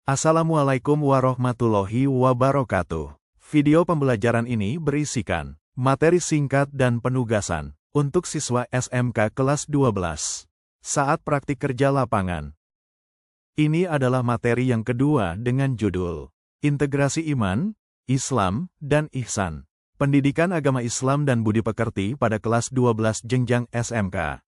Assalamualaikum warahmatullahi wabarakatuh. Video pembelajaran ini berisikan materi singkat dan penugasan untuk siswa SMK kelas 12 saat praktik kerja lapangan. Ini adalah materi yang kedua dengan judul Integrasi Iman, Islam, dan Ihsan. Pendidikan Agama Islam dan Budi Pekerti pada kelas 12 jenjang SMK.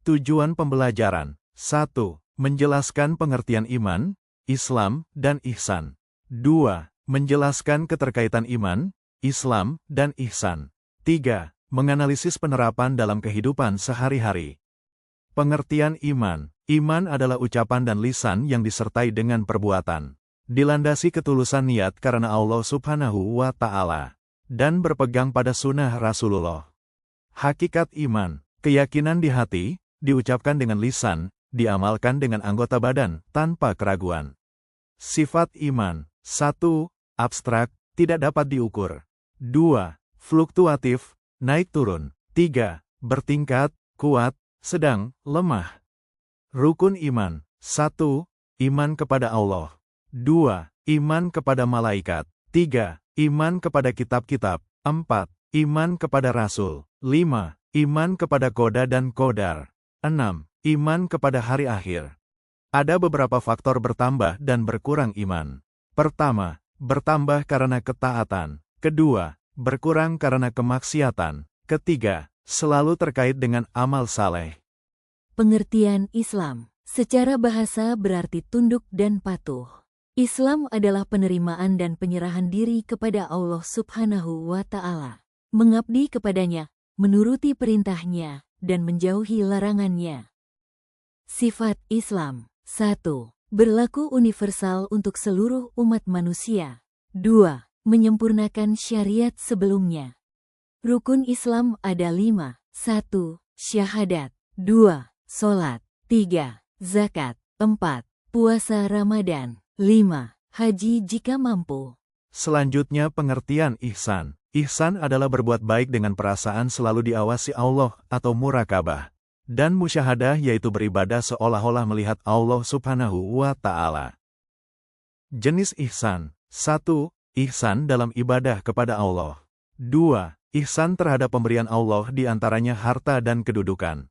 Tujuan pembelajaran 1. Menjelaskan pengertian iman, Islam, dan ihsan. 2. Menjelaskan keterkaitan iman, Islam, dan ihsan. 3. Menganalisis penerapan dalam kehidupan sehari-hari. Pengertian iman. Iman adalah ucapan dan lisan yang disertai dengan perbuatan. Dilandasi ketulusan niat karena Allah Subhanahu wa Ta'ala. Dan berpegang pada sunnah Rasulullah. Hakikat iman. Keyakinan di hati, diucapkan dengan lisan, diamalkan dengan anggota badan, tanpa keraguan. Sifat iman. 1. Abstrak, tidak dapat diukur. 2. Fluktuatif, naik turun. 3. Bertingkat, kuat, sedang, lemah. Rukun iman. 1. Iman kepada Allah. 2. Iman kepada malaikat. 3. Iman kepada kitab-kitab. 4. Iman kepada Rasul. 5. Iman kepada Qada dan Qadar. 6. Iman kepada hari akhir. Ada beberapa faktor bertambah dan berkurang iman. Pertama, bertambah karena ketaatan. Kedua, berkurang karena kemaksiatan. Ketiga, selalu terkait dengan amal saleh. Pengertian Islam. Secara bahasa berarti tunduk dan patuh. Islam adalah penerimaan dan penyerahan diri kepada Allah Subhanahu wa Ta'ala. Mengabdi kepadanya, menuruti perintahnya, dan menjauhi larangannya. Sifat Islam. 1. Berlaku universal untuk seluruh umat manusia. 2. Menyempurnakan syariat sebelumnya. Rukun Islam ada 5. 1. Syahadat. 2. Salat. 3. Zakat. 4. Puasa Ramadan. 5. Haji jika mampu. Selanjutnya pengertian ihsan. Ihsan adalah berbuat baik dengan perasaan selalu diawasi Allah atau murakabah. Dan musyahadah yaitu beribadah seolah-olah melihat Allah Subhanahu wa Ta'ala. Jenis ihsan. 1. Ihsan dalam ibadah kepada Allah. 2. Ihsan terhadap pemberian Allah di antaranya harta dan kedudukan.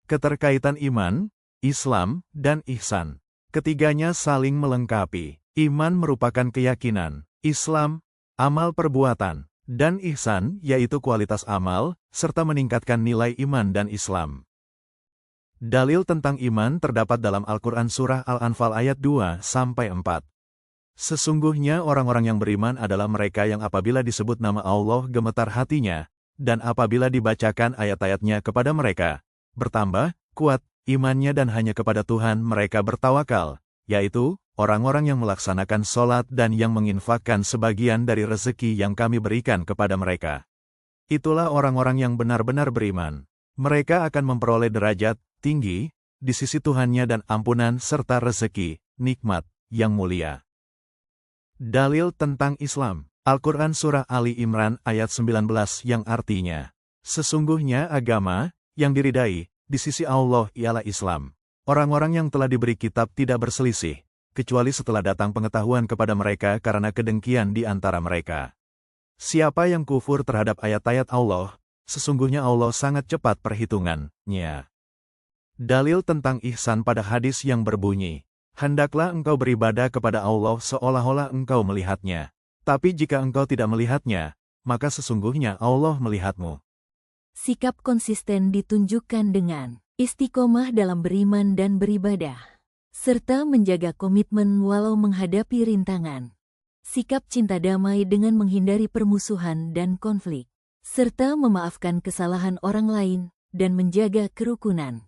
Keterkaitan iman, Islam, dan ihsan. Ketiganya saling melengkapi. Iman merupakan keyakinan, Islam, amal perbuatan, dan ihsan yaitu kualitas amal, serta meningkatkan nilai iman dan Islam. Dalil tentang iman terdapat dalam Al-Quran Surah Al-Anfal ayat 2-4. Sesungguhnya orang-orang yang beriman adalah mereka yang apabila disebut nama Allah gemetar hatinya, dan apabila dibacakan ayat-ayatnya kepada mereka, bertambah, kuat, imannya dan hanya kepada Tuhan mereka bertawakal, yaitu, orang-orang yang melaksanakan sholat dan yang menginfakkan sebagian dari rezeki yang kami berikan kepada mereka. Itulah orang-orang yang benar-benar beriman. Mereka akan memperoleh derajat tinggi di sisi Tuhannya dan ampunan serta rezeki, nikmat, yang mulia. Dalil tentang Islam. Al-Quran Surah Ali Imran ayat 19 yang artinya, sesungguhnya agama yang diridai di sisi Allah ialah Islam. Orang-orang yang telah diberi kitab tidak berselisih, kecuali setelah datang pengetahuan kepada mereka karena kedengkian di antara mereka. Siapa yang kufur terhadap ayat-ayat Allah, sesungguhnya Allah sangat cepat perhitungannya. Dalil tentang ihsan pada hadis yang berbunyi, hendaklah engkau beribadah kepada Allah seolah-olah engkau melihatnya. Tapi jika engkau tidak melihatnya, maka sesungguhnya Allah melihatmu. Sikap konsisten ditunjukkan dengan istiqomah dalam beriman dan beribadah, serta menjaga komitmen walau menghadapi rintangan. Sikap cinta damai dengan menghindari permusuhan dan konflik, serta memaafkan kesalahan orang lain dan menjaga kerukunan.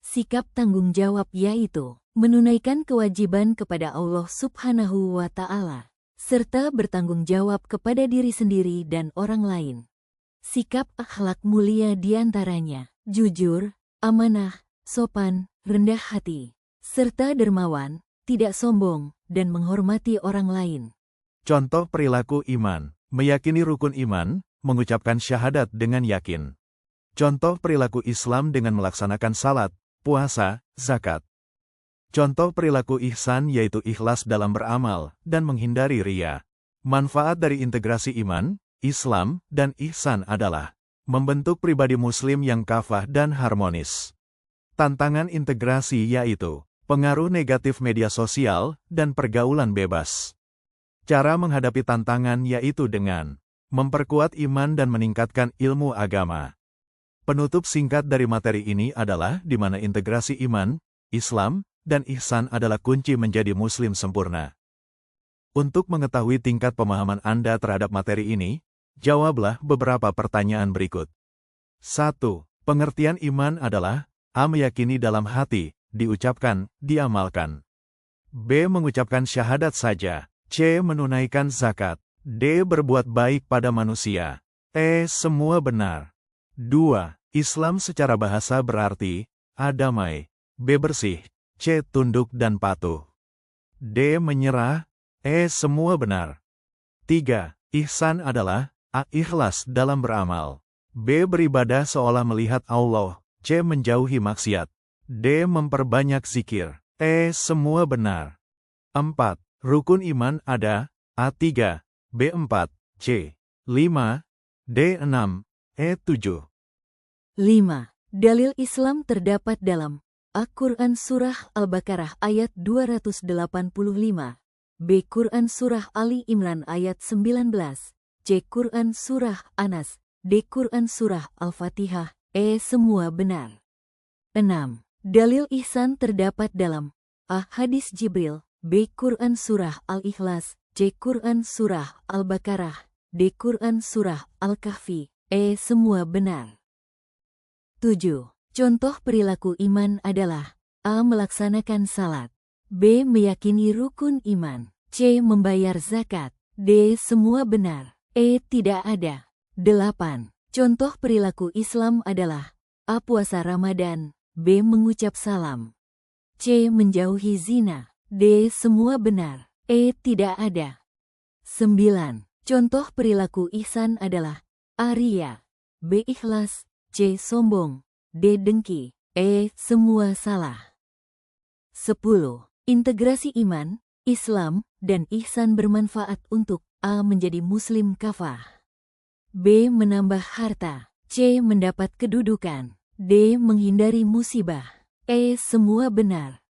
Sikap tanggung jawab yaitu menunaikan kewajiban kepada Allah Subhanahu wa Ta'ala, serta bertanggung jawab kepada diri sendiri dan orang lain. Sikap akhlak mulia diantaranya jujur, amanah, sopan, rendah hati, serta dermawan, tidak sombong, dan menghormati orang lain. Contoh perilaku iman, meyakini rukun iman, mengucapkan syahadat dengan yakin. Contoh perilaku Islam dengan melaksanakan salat, puasa, zakat. Contoh perilaku ihsan yaitu ikhlas dalam beramal dan menghindari riya. Manfaat dari integrasi iman, Islam, dan ihsan adalah membentuk pribadi muslim yang kafah dan harmonis. Tantangan integrasi yaitu pengaruh negatif media sosial dan pergaulan bebas. Cara menghadapi tantangan yaitu dengan memperkuat iman dan meningkatkan ilmu agama. Penutup singkat dari materi ini adalah di mana integrasi iman, Islam, dan ihsan adalah kunci menjadi muslim sempurna. Untuk mengetahui tingkat pemahaman Anda terhadap materi ini, jawablah beberapa pertanyaan berikut. 1. Pengertian iman adalah A. Meyakini dalam hati, diucapkan, diamalkan. B. Mengucapkan syahadat saja. C. Menunaikan zakat. D. Berbuat baik pada manusia. E. Semua benar. 2. Islam secara bahasa berarti A. Damai. B. Bersih. C. Tunduk dan patuh. D. Menyerah. E. Semua benar. 3. Ihsan adalah A. Ikhlas dalam beramal. B. Beribadah seolah melihat Allah. C. Menjauhi maksiat. D. Memperbanyak zikir. E. Semua benar. 4. Rukun iman ada A. 3, B. 4, C. 5, D. 6, E. 7. 5. Dalil Islam terdapat dalam A-Quran Surah Al-Baqarah ayat 285, B. Quran Surah Ali Imran ayat 19, C. Quran Surah Anas, D. Quran Surah Al-Fatihah, E. Semua benar. 6. Dalil ihsan terdapat dalam A. Hadis Jibril, B. Quran Surah Al-Ikhlas, C. Quran Surah Al-Baqarah, D. Quran Surah Al-Kahfi, E. Semua benar. 7. Contoh perilaku iman adalah A. Melaksanakan salat, B. Meyakini rukun iman, C. Membayar zakat, D. Semua benar, E. Tidak ada. 8. Contoh perilaku Islam adalah A. Puasa Ramadan, B. Mengucap salam, C. Menjauhi zina, D. Semua benar, E. Tidak ada. 9. Contoh perilaku ihsan adalah A. Riya, B. Ikhlas, C. Sombong, D. Dengki, E. Semua salah. 10. Integrasi iman, Islam, dan ihsan bermanfaat untuk A. Menjadi muslim kafah, B. Menambah harta, C. Mendapat kedudukan, D. Menghindari musibah, E. Semua benar.